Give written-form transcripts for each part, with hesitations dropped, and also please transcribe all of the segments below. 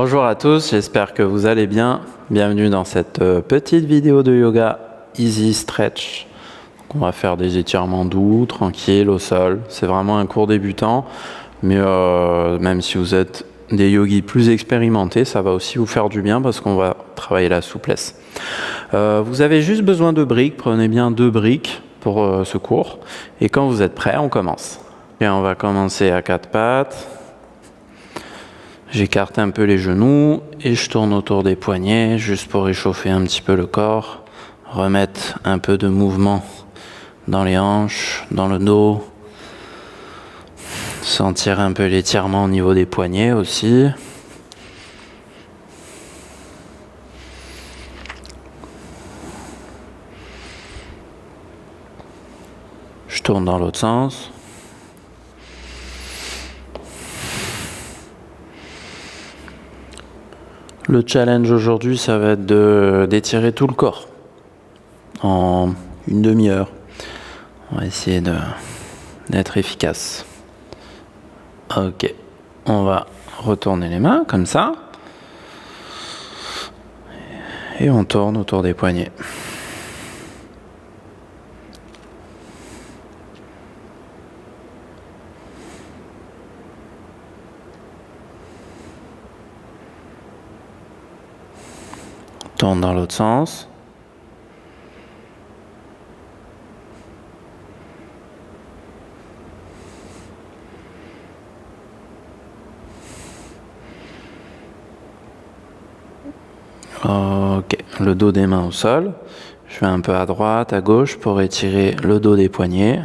Bonjour à tous, j'espère que vous allez bien. Bienvenue dans cette petite vidéo de yoga Easy Stretch. Donc, on va faire des étirements doux, tranquilles, au sol. C'est vraiment un cours débutant, mais même si vous êtes des yogis plus expérimentés, ça va aussi vous faire du bien parce qu'on va travailler la souplesse. Vous avez juste besoin de briques, prenez bien 2 briques pour ce cours. Et quand vous êtes prêts, on commence. Et on va commencer à 4 pattes. J'écarte un peu les genoux et je tourne autour des poignets juste pour réchauffer un petit peu le corps, remettre un peu de mouvement dans les hanches, dans le dos, sentir un peu l'étirement au niveau des poignets aussi. Je tourne dans l'autre sens. Le challenge aujourd'hui, ça va être d'étirer tout le corps en une demi-heure. On va essayer d'être efficace. Ok, on va retourner les mains comme ça. Et on tourne autour des poignets. Tourne dans l'autre sens. Ok, le dos des mains au sol. Je vais un peu à droite, à gauche pour étirer le dos des poignets.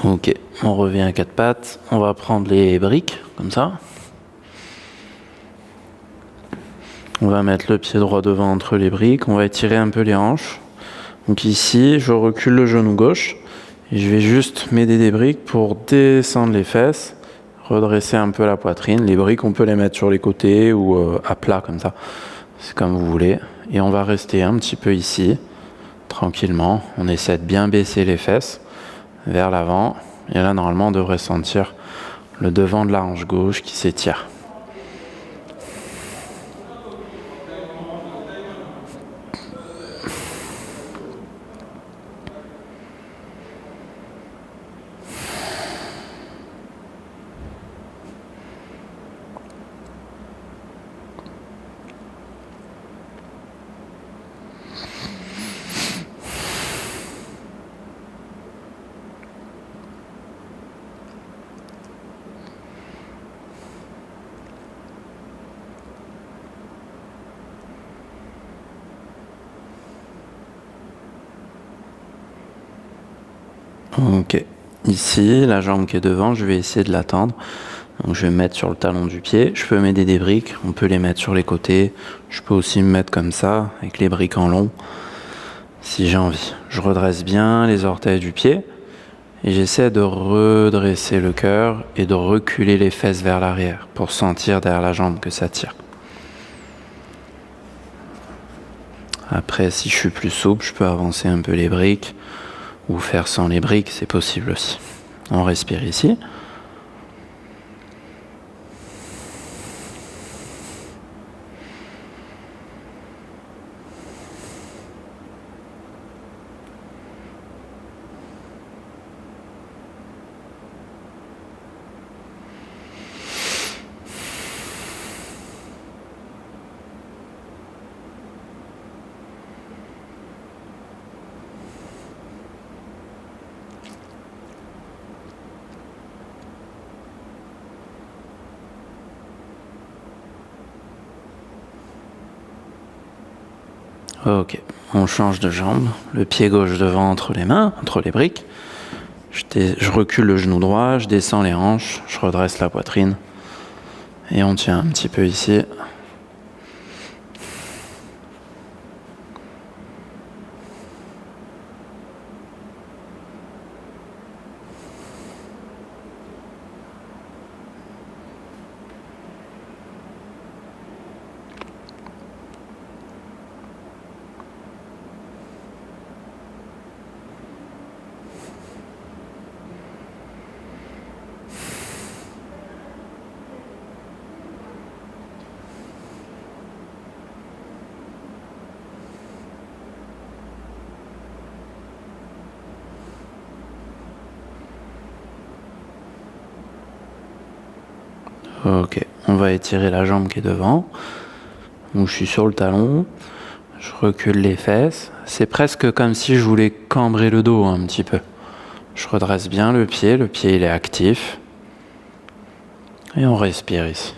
Ok, on revient à 4 pattes. On va prendre les briques, comme ça. On va mettre le pied droit devant entre les briques. On va étirer un peu les hanches. Donc ici, je recule le genou gauche. Et je vais juste m'aider des briques pour descendre les fesses, redresser un peu la poitrine. Les briques, on peut les mettre sur les côtés ou à plat comme ça. C'est comme vous voulez. Et on va rester un petit peu ici, tranquillement. On essaie de bien baisser les fesses vers l'avant. Et là, normalement, on devrait sentir le devant de la hanche gauche qui s'étire. Ok, ici, la jambe qui est devant, je vais essayer de la tendre. Donc je vais me mettre sur le talon du pied. Je peux m'aider des briques, on peut les mettre sur les côtés. Je peux aussi me mettre comme ça, avec les briques en long, si j'ai envie. Je redresse bien les orteils du pied et j'essaie de redresser le cœur et de reculer les fesses vers l'arrière pour sentir derrière la jambe que ça tire. Après, si je suis plus souple, je peux avancer un peu les briques ou faire sans les briques, c'est possible aussi. On respire ici. Ok, on change de jambe, le pied gauche devant entre les mains, entre les briques. Je recule le genou droit, je descends les hanches, je redresse la poitrine. Et on tient un petit peu ici. Ok, on va étirer la jambe qui est devant. Donc je suis sur le talon, je recule les fesses. C'est presque comme si je voulais cambrer le dos un petit peu. Je redresse bien le pied il est actif. Et on respire ici.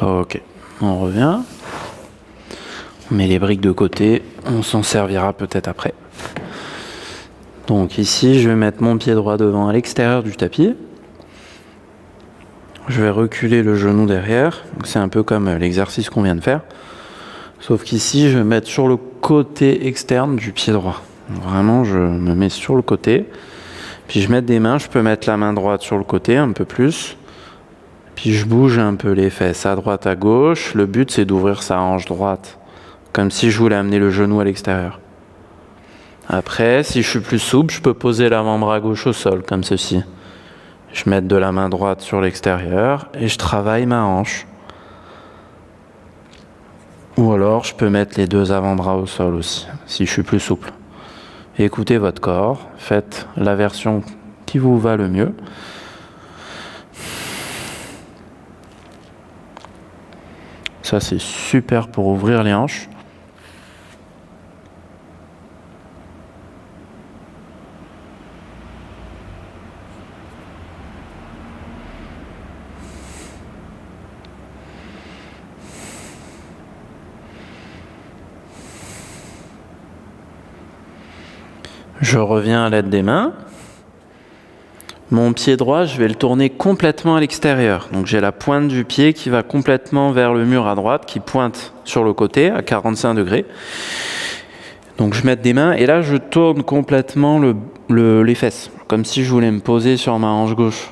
Ok, on revient. On met les briques de côté, on s'en servira peut-être après. Donc ici, je vais mettre mon pied droit devant à l'extérieur du tapis. Je vais reculer le genou derrière. C'est un peu comme l'exercice qu'on vient de faire. Sauf qu'ici, je vais mettre sur le côté externe du pied droit. Vraiment, je me mets sur le côté. Puis je mets des mains, je peux mettre la main droite sur le côté un peu plus. Puis je bouge un peu les fesses à droite, à gauche. Le but, c'est d'ouvrir sa hanche droite. Comme si je voulais amener le genou à l'extérieur. Après, si je suis plus souple, je peux poser l'avant-bras gauche au sol, comme ceci. Je mets de la main droite sur l'extérieur et je travaille ma hanche. Ou alors, je peux mettre les deux avant-bras au sol aussi, si je suis plus souple. Écoutez votre corps, faites la version qui vous va le mieux. Ça, c'est super pour ouvrir les hanches. Je reviens à l'aide des mains. Mon pied droit, je vais le tourner complètement à l'extérieur. Donc j'ai la pointe du pied qui va complètement vers le mur à droite, qui pointe sur le côté à 45 degrés. Donc je mets des mains et là je tourne complètement les fesses, comme si je voulais me poser sur ma hanche gauche.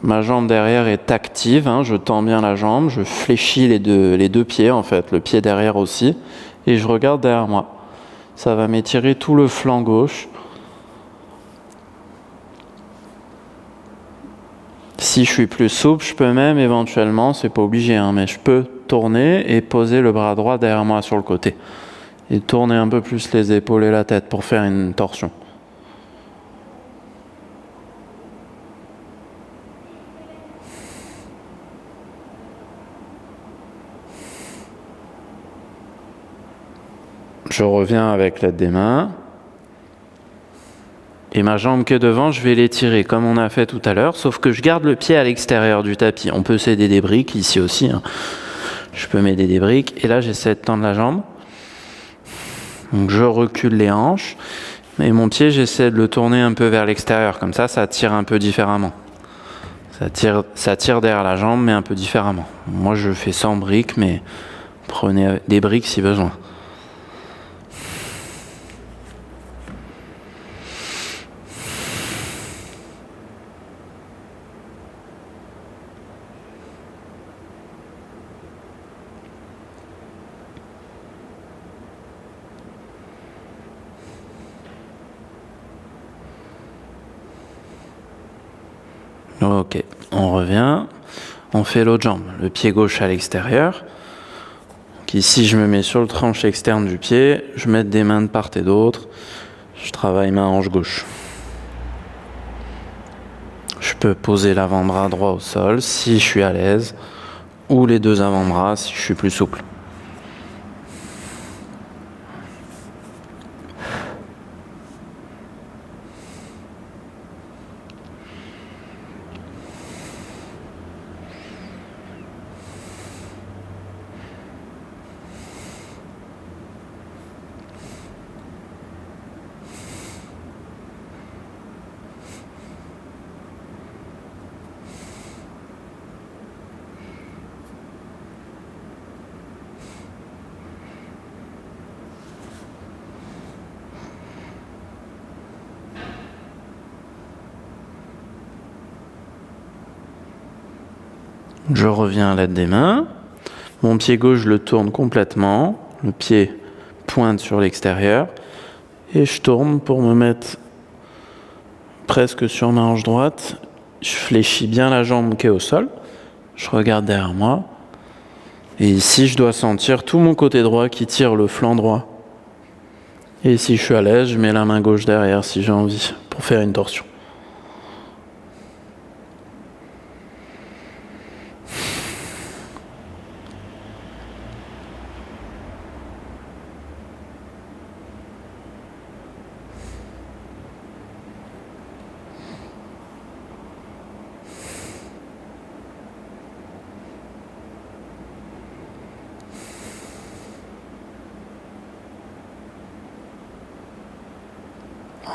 Ma jambe derrière est active, je tends bien la jambe, je fléchis les deux pieds en fait, le pied derrière aussi, et je regarde derrière moi. Ça va m'étirer tout le flanc gauche. Si je suis plus souple, je peux même éventuellement, c'est pas obligé, mais je peux tourner et poser le bras droit derrière moi sur le côté. Et tourner un peu plus les épaules et la tête pour faire une torsion. Je reviens avec l'aide des mains. Et ma jambe qui est devant, je vais l'étirer comme on a fait tout à l'heure, sauf que je garde le pied à l'extérieur du tapis. On peut s'aider des briques, ici aussi. Je peux m'aider des briques. Et là, j'essaie de tendre la jambe. Donc je recule les hanches. Et mon pied, j'essaie de le tourner un peu vers l'extérieur. Comme ça tire un peu différemment. Ça tire derrière la jambe, mais un peu différemment. Moi, je fais sans briques, mais prenez des briques si besoin. Ok, on revient. On fait l'autre jambe, le pied gauche à l'extérieur. Donc ici, je me mets sur le tranche externe du pied. Je mets des mains de part et d'autre. Je travaille ma hanche gauche. Je peux poser l'avant-bras droit au sol si je suis à l'aise, ou les deux avant-bras si je suis plus souple. Je reviens à l'aide des mains. Mon pied gauche, je le tourne complètement. Le pied pointe sur l'extérieur. Et je tourne pour me mettre presque sur ma hanche droite. Je fléchis bien la jambe qui est au sol. Je regarde derrière moi. Et ici, je dois sentir tout mon côté droit qui tire le flanc droit. Et si je suis à l'aise, je mets la main gauche derrière si j'ai envie pour faire une torsion.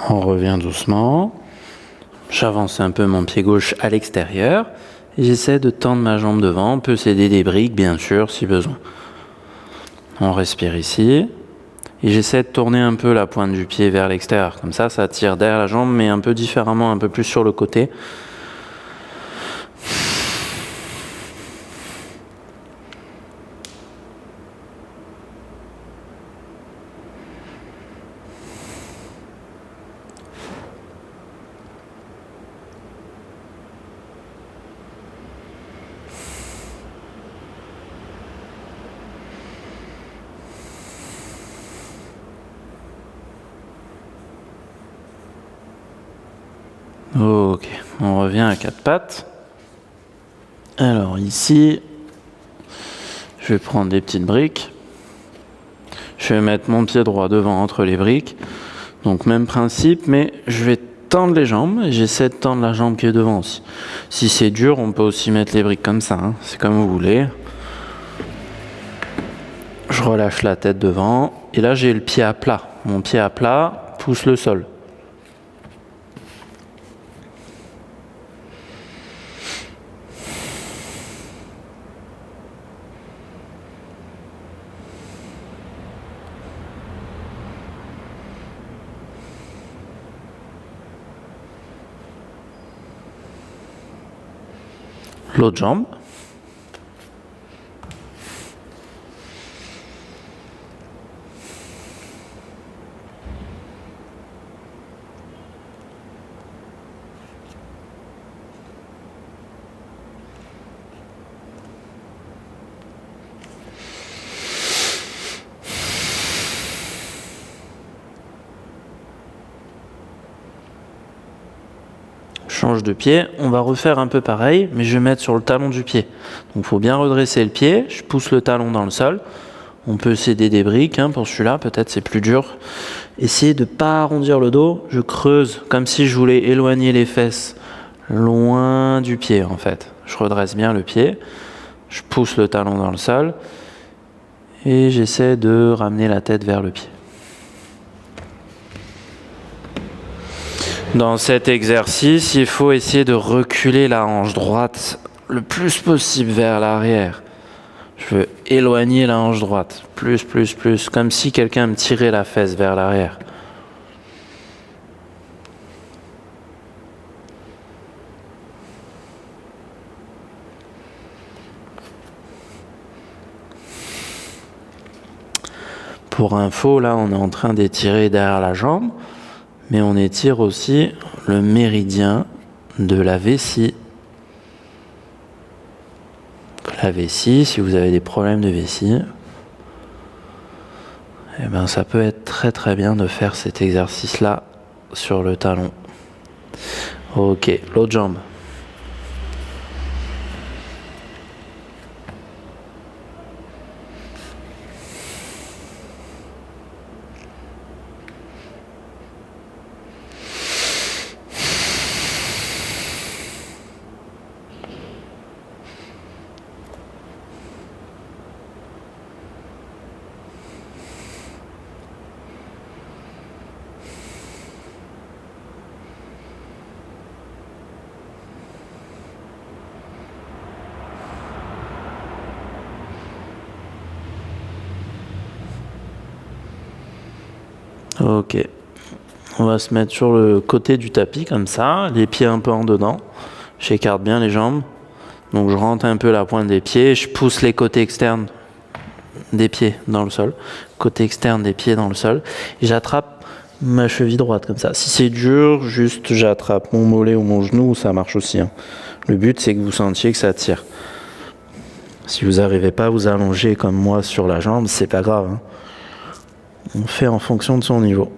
On revient doucement. J'avance un peu mon pied gauche à l'extérieur. Et j'essaie de tendre ma jambe devant. On peut s'aider des briques, bien sûr, si besoin. On respire ici. Et j'essaie de tourner un peu la pointe du pied vers l'extérieur. Comme ça tire derrière la jambe, mais un peu différemment, un peu plus sur le côté. Ok, on revient à quatre pattes. Alors ici, je vais prendre des petites briques. Je vais mettre mon pied droit devant entre les briques. Donc même principe, mais je vais tendre les jambes et j'essaie de tendre la jambe qui est devant aussi. Si c'est dur, on peut aussi mettre les briques comme ça, hein. C'est comme vous voulez. Je relâche la tête devant et là j'ai le pied à plat. Mon pied à plat pousse le sol. L'autre jambe. Change de pied, on va refaire un peu pareil, mais je vais mettre sur le talon du pied. Donc il faut bien redresser le pied, je pousse le talon dans le sol. On peut s'aider des briques, hein, pour celui-là, peut-être c'est plus dur. Essayez de ne pas arrondir le dos, je creuse comme si je voulais éloigner les fesses loin du pied en fait. Je redresse bien le pied, je pousse le talon dans le sol et j'essaie de ramener la tête vers le pied. Dans cet exercice, il faut essayer de reculer la hanche droite le plus possible vers l'arrière. Je veux éloigner la hanche droite, plus, comme si quelqu'un me tirait la fesse vers l'arrière. Pour info, là, on est en train d'étirer derrière la jambe, mais on étire aussi le méridien de la vessie. La vessie, si vous avez des problèmes de vessie, eh ben, ça peut être très bien de faire cet exercice-là sur le talon. Ok, l'autre jambe. Ok, on va se mettre sur le côté du tapis comme ça, les pieds un peu en dedans. J'écarte bien les jambes. Donc je rentre un peu la pointe des pieds, je pousse les côtés externes des pieds dans le sol, côté externe des pieds dans le sol, et j'attrape ma cheville droite comme ça. Si c'est dur, juste j'attrape mon mollet ou mon genou, ça marche aussi. Hein. Le but c'est que vous sentiez que ça tire. Si vous n'arrivez pas à vous allonger comme moi sur la jambe, c'est pas grave. Hein. On fait en fonction de son niveau.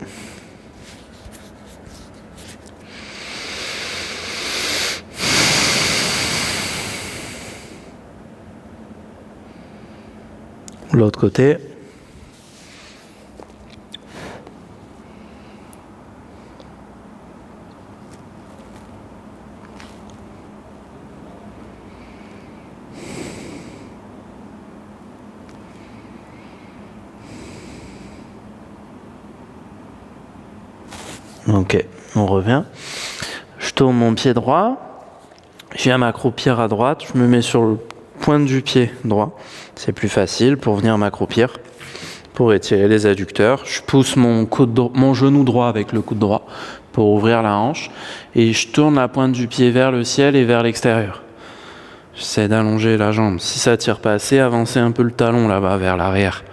L'autre côté. Ok, on revient. Je tourne mon pied droit. Je viens m'accroupir à droite. Je me mets sur le pointe du pied droit. C'est plus facile pour venir m'accroupir, pour étirer les adducteurs. Je pousse mon genou droit avec le coude droit pour ouvrir la hanche. Et je tourne la pointe du pied vers le ciel et vers l'extérieur. J'essaie d'allonger la jambe. Si ça tire pas assez, avancez un peu le talon là-bas vers l'arrière.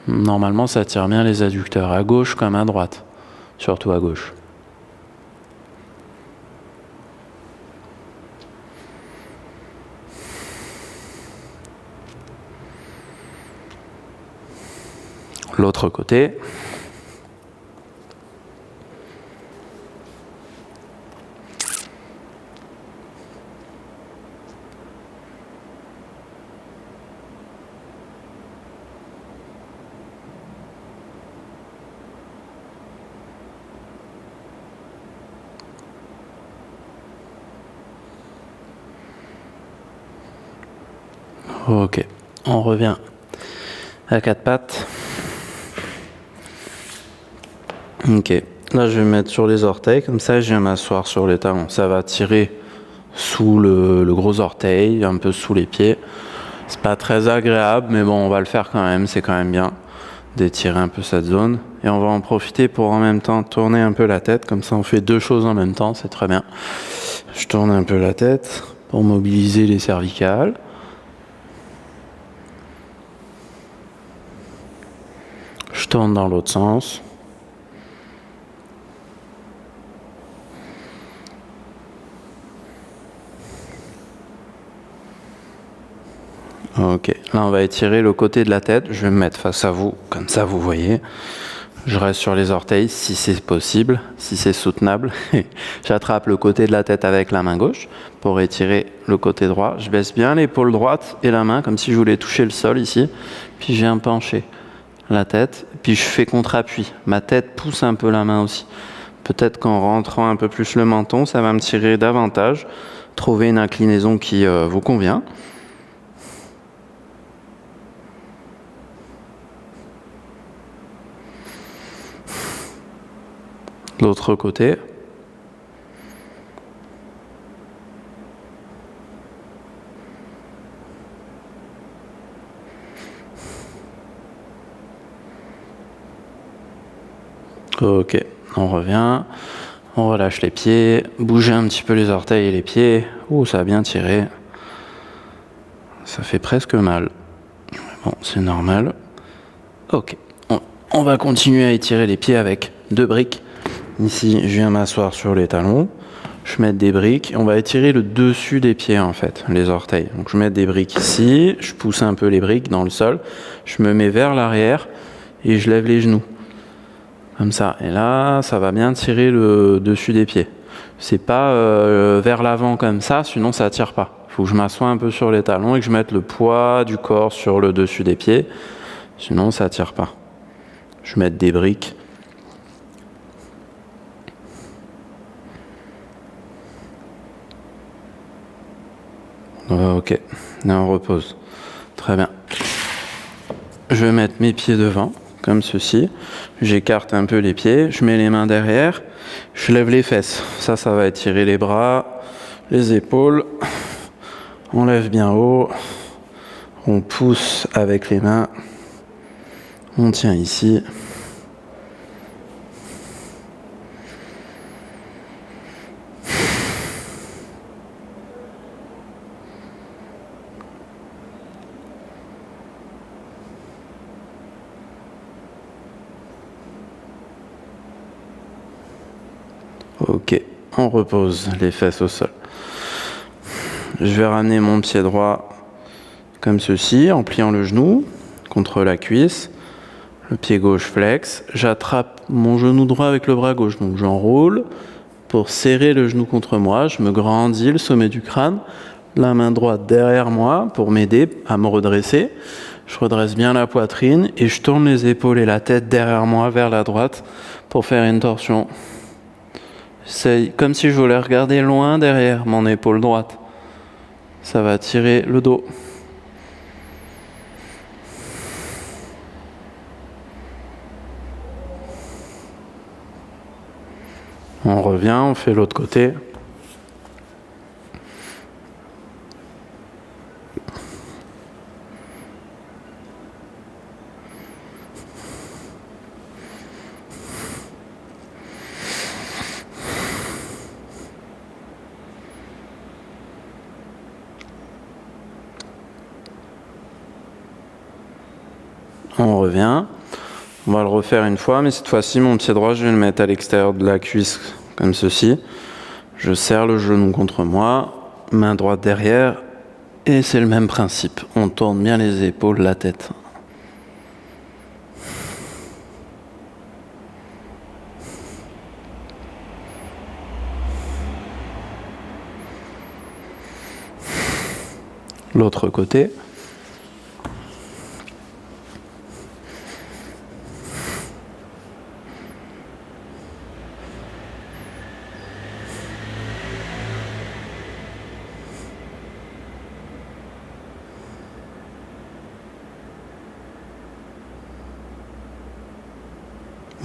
Normalement, ça tire bien les adducteurs, à gauche comme à droite, surtout à gauche. L'autre côté. Ok, on revient à quatre pattes. Ok, là je vais me mettre sur les orteils, comme ça je viens m'asseoir sur les talons. Ça va tirer sous le gros orteil, un peu sous les pieds. C'est pas très agréable, mais bon, on va le faire quand même, c'est quand même bien d'étirer un peu cette zone. Et on va en profiter pour en même temps tourner un peu la tête, comme ça on fait deux choses en même temps, c'est très bien. Je tourne un peu la tête pour mobiliser les cervicales. Je tourne dans l'autre sens. Ok, là on va étirer le côté de la tête. Je vais me mettre face à vous, comme ça vous voyez. Je reste sur les orteils si c'est possible, si c'est soutenable. J'attrape le côté de la tête avec la main gauche pour étirer le côté droit. Je baisse bien l'épaule droite et la main comme si je voulais toucher le sol ici. Puis je viens pencher la tête, puis je fais contre-appui. Ma tête pousse un peu la main aussi. Peut-être qu'en rentrant un peu plus le menton, ça va me tirer davantage. Trouver une inclinaison qui vous convient. L'autre côté. Ok, on revient, on relâche les pieds, bougez un petit peu les orteils et les pieds. Ouh, ça a bien tiré. Ça fait presque mal. Bon, c'est normal. Ok, on va continuer à étirer les pieds avec deux briques. Ici, je viens m'asseoir sur les talons. Je mets des briques. On va étirer le dessus des pieds, en fait, les orteils. Donc, je mets des briques ici. Je pousse un peu les briques dans le sol. Je me mets vers l'arrière et je lève les genoux. Comme ça. Et là, ça va bien tirer le dessus des pieds. C'est pas vers l'avant comme ça, sinon ça tire pas. Il faut que je m'assoie un peu sur les talons et que je mette le poids du corps sur le dessus des pieds. Sinon, ça tire pas. Je vais mettre des briques. Ok, là on repose. Très bien. Je vais mettre mes pieds devant, comme ceci. J'écarte un peu les pieds, je mets les mains derrière, je lève les fesses. Ça va étirer les bras, les épaules. On lève bien haut. On pousse avec les mains. On tient ici. Ok, on repose les fesses au sol. Je vais ramener mon pied droit comme ceci, en pliant le genou contre la cuisse. Le pied gauche flex. J'attrape mon genou droit avec le bras gauche. Donc j'enroule pour serrer le genou contre moi. Je me grandis le sommet du crâne. La main droite derrière moi pour m'aider à me redresser. Je redresse bien la poitrine et je tourne les épaules et la tête derrière moi vers la droite pour faire une torsion. C'est comme si je voulais regarder loin derrière mon épaule droite. Ça va tirer le dos. On revient, on fait l'autre côté. On revient. On va le refaire une fois, mais cette fois-ci, mon pied droit, je vais le mettre à l'extérieur de la cuisse, comme ceci. Je serre le genou contre moi, main droite derrière, et c'est le même principe. On tourne bien les épaules, la tête. L'autre côté.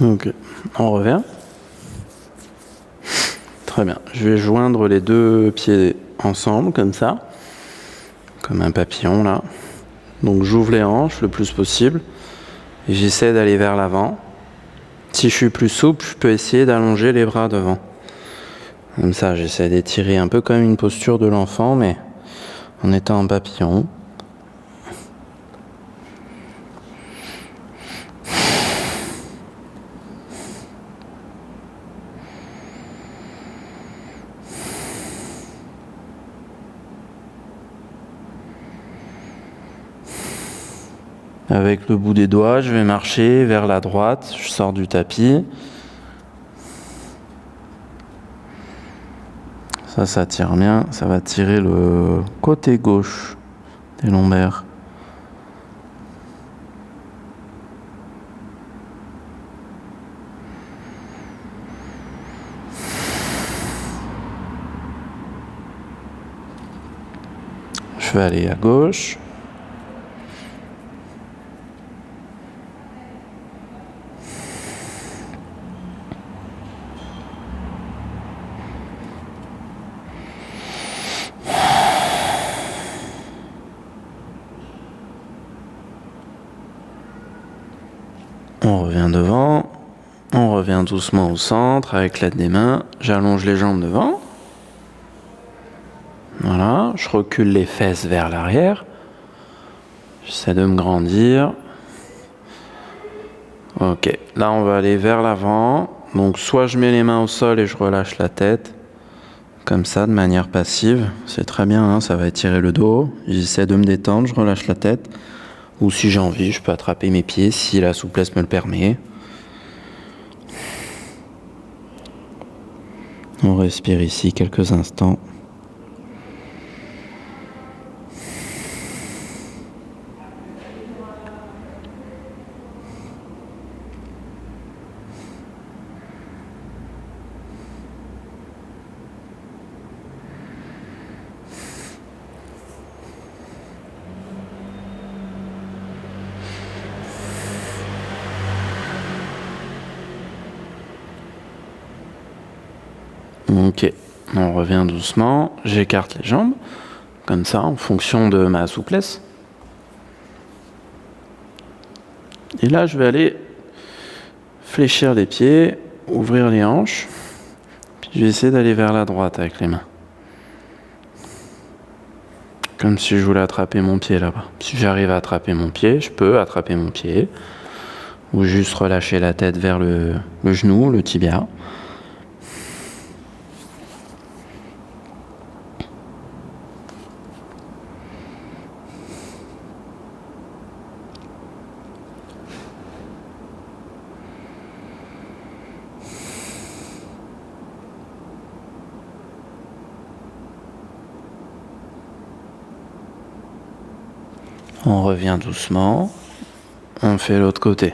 Ok, on revient. Très bien. Je vais joindre les deux pieds ensemble, comme ça. Comme un papillon, là. Donc j'ouvre les hanches le plus possible. Et j'essaie d'aller vers l'avant. Si je suis plus souple, je peux essayer d'allonger les bras devant. Comme ça, j'essaie d'étirer un peu comme une posture de l'enfant, mais en étant un papillon. Avec le bout des doigts, je vais marcher vers la droite, je sors du tapis. Ça tire bien, ça va tirer le côté gauche des lombaires. Je vais aller à gauche. On revient devant, on revient doucement au centre avec l'aide des mains. J'allonge les jambes devant. Voilà, je recule les fesses vers l'arrière. J'essaie de me grandir. Ok, là on va aller vers l'avant. Donc soit je mets les mains au sol et je relâche la tête. Comme ça, de manière passive. C'est très bien, hein, ça va étirer le dos. J'essaie de me détendre, je relâche la tête. Ou si j'ai envie, je peux attraper mes pieds si la souplesse me le permet. On respire ici quelques instants. Ok, on revient doucement, j'écarte les jambes, comme ça, en fonction de ma souplesse. Et là, je vais aller fléchir les pieds, ouvrir les hanches, puis je vais essayer d'aller vers la droite avec les mains. Comme si je voulais attraper mon pied là-bas. Si j'arrive à attraper mon pied, je peux attraper mon pied, ou juste relâcher la tête vers le genou, le tibia. On revient doucement. On fait l'autre côté.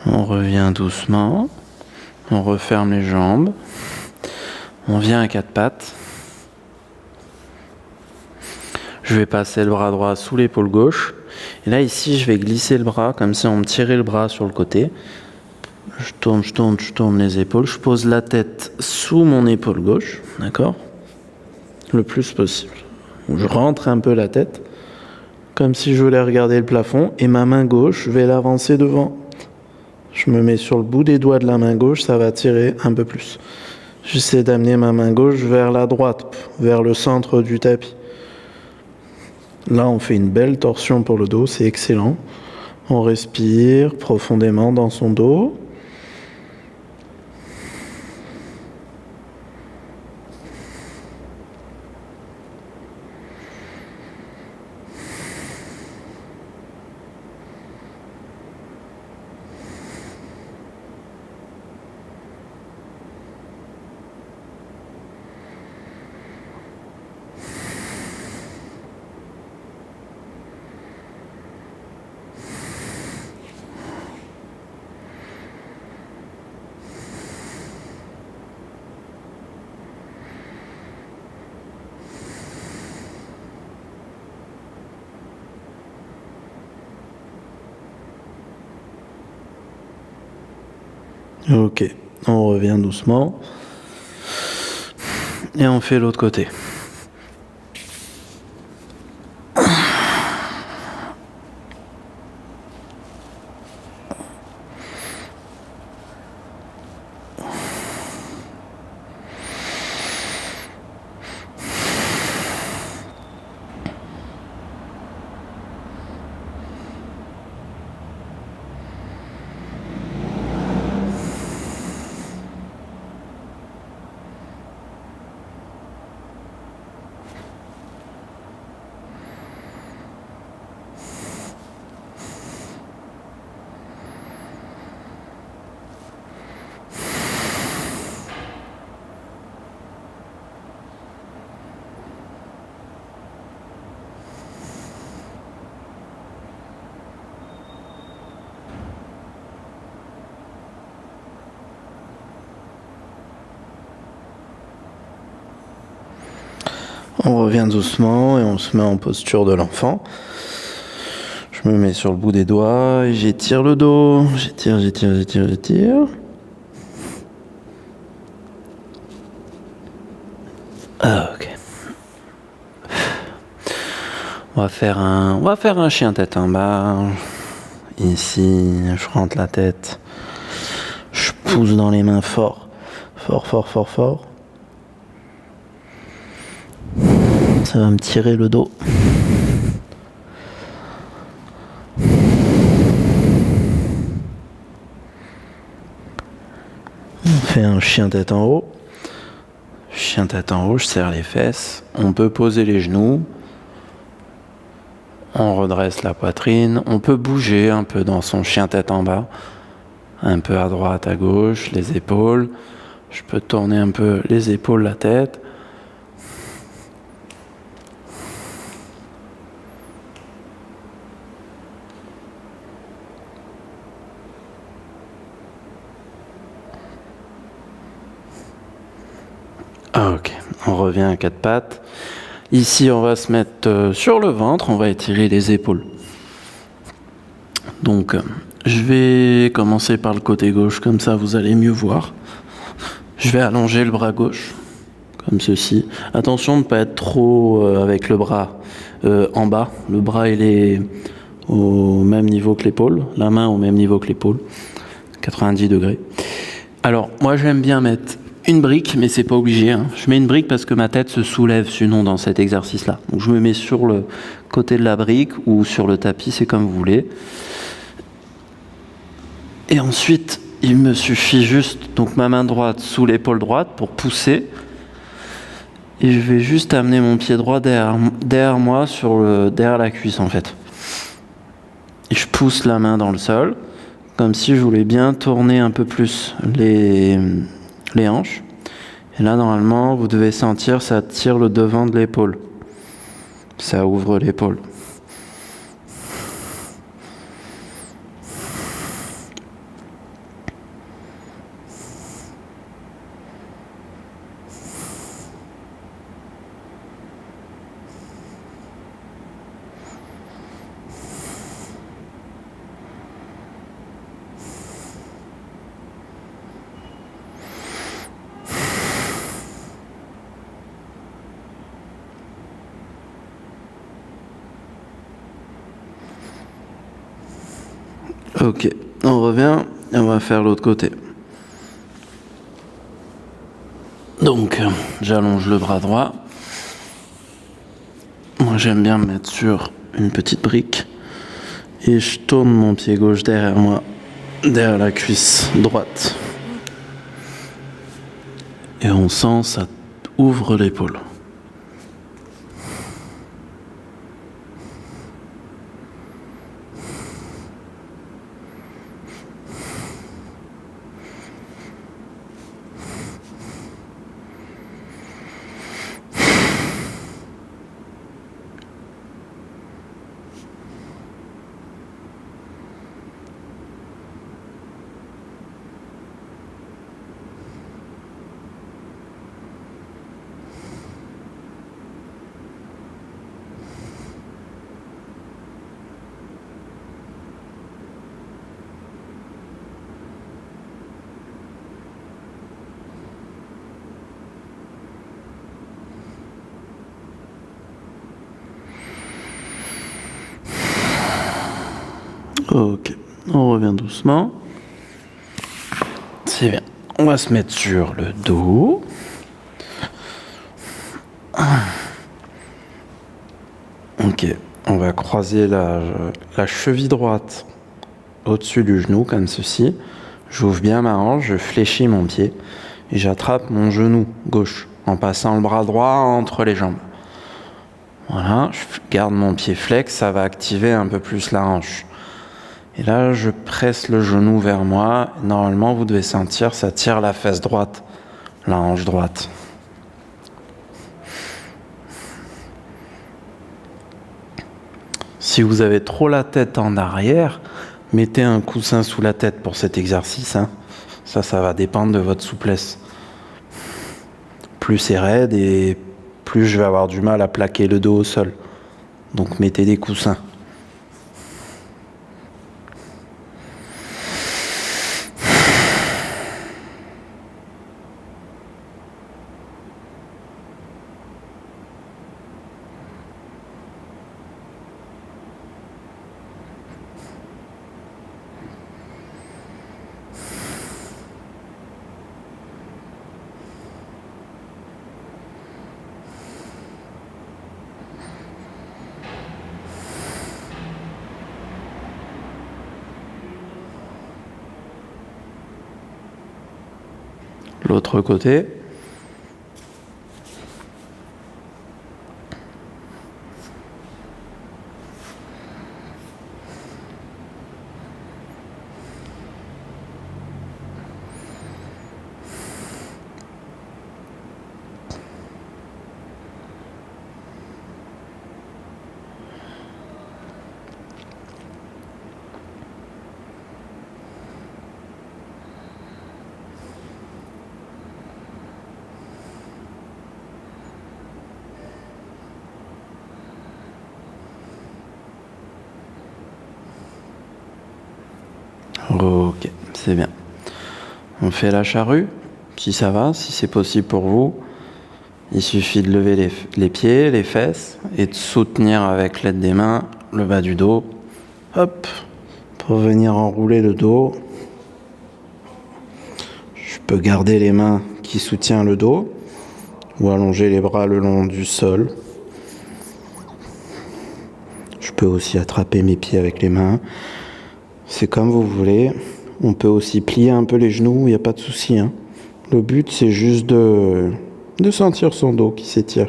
On revient doucement, on referme les jambes, on vient à quatre pattes. Je vais passer le bras droit sous l'épaule gauche. Et là, ici, je vais glisser le bras comme si on me tirait le bras sur le côté. Je tourne les épaules. Je pose la tête sous mon épaule gauche, d'accord? Le plus possible. Je rentre un peu la tête, comme si je voulais regarder le plafond. Et ma main gauche, je vais l'avancer devant. Je me mets sur le bout des doigts de la main gauche, ça va tirer un peu plus. J'essaie d'amener ma main gauche vers la droite, vers le centre du tapis. Là, on fait une belle torsion pour le dos, c'est excellent. On respire profondément dans son dos. Ok, on revient doucement. Et on fait l'autre côté. On revient doucement et on se met en posture de l'enfant. Je me mets sur le bout des doigts et j'étire le dos. J'étire. Ah, ok. On va faire un chien tête en bas. Ici, je rentre la tête. Je pousse dans les mains fort. Fort. Ça va me tirer le dos. On fait un chien tête en haut. Chien tête en haut, je serre les fesses. On peut poser les genoux. On redresse la poitrine. On peut bouger un peu dans son chien tête en bas. Un peu à droite, à gauche, les épaules. Je peux tourner un peu les épaules, la tête. Ok, on revient à quatre pattes. Ici, on va se mettre sur le ventre, on va étirer les épaules. Donc, je vais commencer par le côté gauche, comme ça vous allez mieux voir. Je vais allonger le bras gauche, comme ceci. Attention de ne pas être trop avec le bras en bas. Le bras, il est au même niveau que l'épaule, la main au même niveau que l'épaule, 90 degrés. Alors, moi j'aime bien mettre une brique, mais c'est pas obligé, hein. Je mets une brique parce que ma tête se soulève sinon dans cet exercice-là. Donc je me mets sur le côté de la brique ou sur le tapis, c'est comme vous voulez. Et ensuite, il me suffit juste, donc ma main droite sous l'épaule droite pour pousser. Et je vais juste amener mon pied droit derrière moi, derrière la cuisse en fait. Et je pousse la main dans le sol, comme si je voulais bien tourner un peu plus les hanches. Et là, normalement, vous devez sentir, ça tire le devant de l'épaule. Ça ouvre l'épaule. Ok, on revient et on va faire l'autre côté. Donc, j'allonge le bras droit. Moi, j'aime bien me mettre sur une petite brique. Et je tourne mon pied gauche derrière moi, derrière la cuisse droite. Et on sent, ça ouvre l'épaule. Ok, on revient doucement. C'est bien. On va se mettre sur le dos. Ok, on va croiser la cheville droite au-dessus du genou, comme ceci. J'ouvre bien ma hanche, je fléchis mon pied et j'attrape mon genou gauche en passant le bras droit entre les jambes. Voilà, je garde mon pied flex, ça va activer un peu plus la hanche. Et là, je presse le genou vers moi. Normalement, vous devez sentir, ça tire la fesse droite, la hanche droite. Si vous avez trop la tête en arrière, mettez un coussin sous la tête pour cet exercice, hein. Ça va dépendre de votre souplesse. Plus c'est raide et plus je vais avoir du mal à plaquer le dos au sol. Donc mettez des coussins. L'autre côté. Ok, c'est bien. On fait la charrue, si ça va, si c'est possible pour vous. Il suffit de lever les pieds, les fesses et de soutenir avec l'aide des mains le bas du dos. Hop, pour venir enrouler le dos. Je peux garder les mains qui soutiennent le dos ou allonger les bras le long du sol. Je peux aussi attraper mes pieds avec les mains. C'est comme vous voulez. On peut aussi plier un peu les genoux, il n'y a pas de souci, hein. Le but, c'est juste de sentir son dos qui s'étire.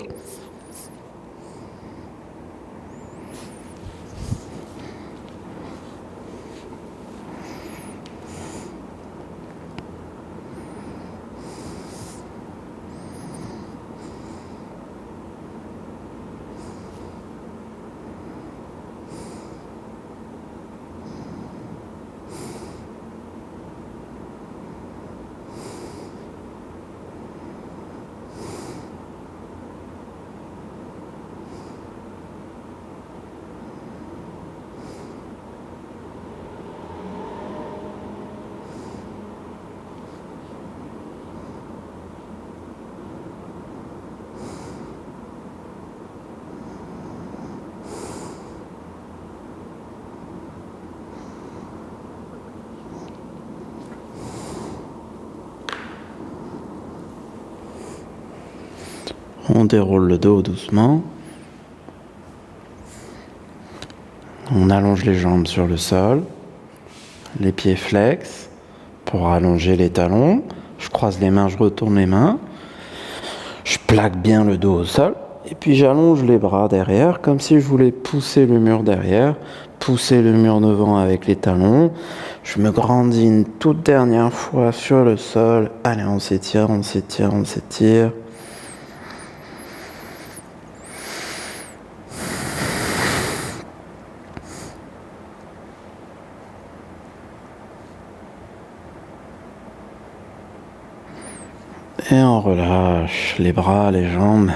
On déroule le dos doucement. On allonge les jambes sur le sol. Les pieds flex pour allonger les talons. Je croise les mains, je retourne les mains. Je plaque bien le dos au sol. Et puis j'allonge les bras derrière comme si je voulais pousser le mur derrière, pousser le mur devant avec les talons. Je me grandis une toute dernière fois sur le sol. Allez, on s'étire, on s'étire, on s'étire. Et on relâche les bras, les jambes.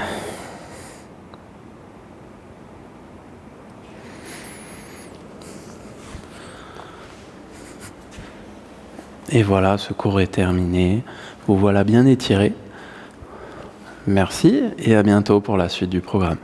Et voilà, ce cours est terminé. Vous voilà bien étiré. Merci et à bientôt pour la suite du programme.